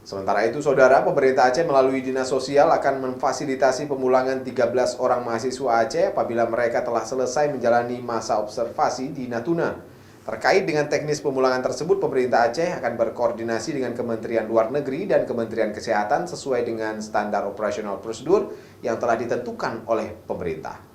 Sementara itu, Saudara, pemerintah Aceh melalui Dinas Sosial akan memfasilitasi pemulangan 13 orang mahasiswa Aceh apabila mereka telah selesai menjalani masa observasi di Natuna. Terkait dengan teknis pemulangan tersebut, pemerintah Aceh akan berkoordinasi dengan Kementerian Luar Negeri dan Kementerian Kesehatan sesuai dengan standar operasional prosedur yang telah ditentukan oleh pemerintah.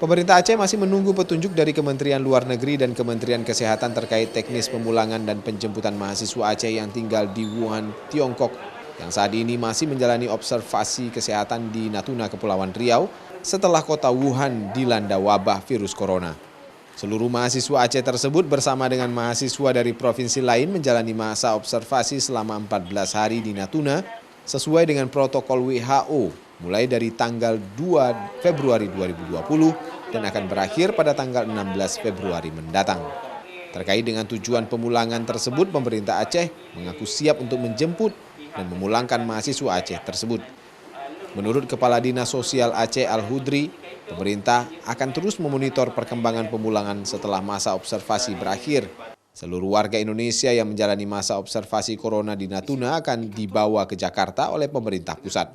Pemerintah Aceh masih menunggu petunjuk dari Kementerian Luar Negeri dan Kementerian Kesehatan terkait teknis pemulangan dan penjemputan mahasiswa Aceh yang tinggal di Wuhan, Tiongkok, yang saat ini masih menjalani observasi kesehatan di Natuna, Kepulauan Riau, setelah kota Wuhan dilanda wabah virus corona. Seluruh mahasiswa Aceh tersebut bersama dengan mahasiswa dari provinsi lain menjalani masa observasi selama 14 hari di Natuna, sesuai dengan protokol WHO, mulai dari tanggal 2 Februari 2020 dan akan berakhir pada tanggal 16 Februari mendatang. Terkait dengan tujuan pemulangan tersebut, pemerintah Aceh mengaku siap untuk menjemput dan memulangkan mahasiswa Aceh tersebut. Menurut Kepala Dinas Sosial Aceh Al-Hudri, pemerintah akan terus memonitor perkembangan pemulangan setelah masa observasi berakhir. Seluruh warga Indonesia yang menjalani masa observasi corona di Natuna akan dibawa ke Jakarta oleh pemerintah pusat.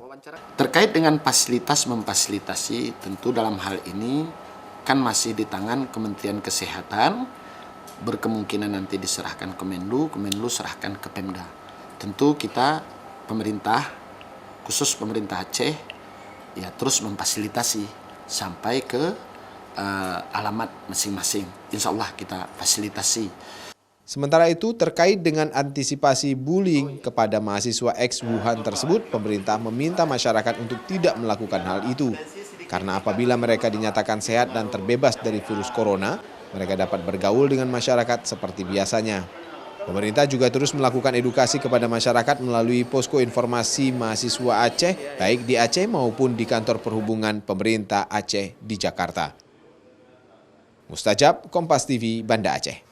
Terkait dengan fasilitas memfasilitasi, tentu dalam hal ini kan masih di tangan Kementerian Kesehatan, berkemungkinan nanti diserahkan ke Menlu, Kemenlu serahkan ke Pemda. Tentu kita pemerintah, khusus pemerintah Aceh, ya terus memfasilitasi sampai ke alamat masing-masing. Insya Allah kita fasilitasi. Sementara itu, terkait dengan antisipasi bullying kepada mahasiswa ex-Wuhan tersebut, pemerintah meminta masyarakat untuk tidak melakukan hal itu. Karena apabila mereka dinyatakan sehat dan terbebas dari virus corona, mereka dapat bergaul dengan masyarakat seperti biasanya. Pemerintah juga terus melakukan edukasi kepada masyarakat melalui posko informasi mahasiswa Aceh, baik di Aceh maupun di kantor perhubungan pemerintah Aceh di Jakarta. Mustajab, Kompas TV, Banda Aceh.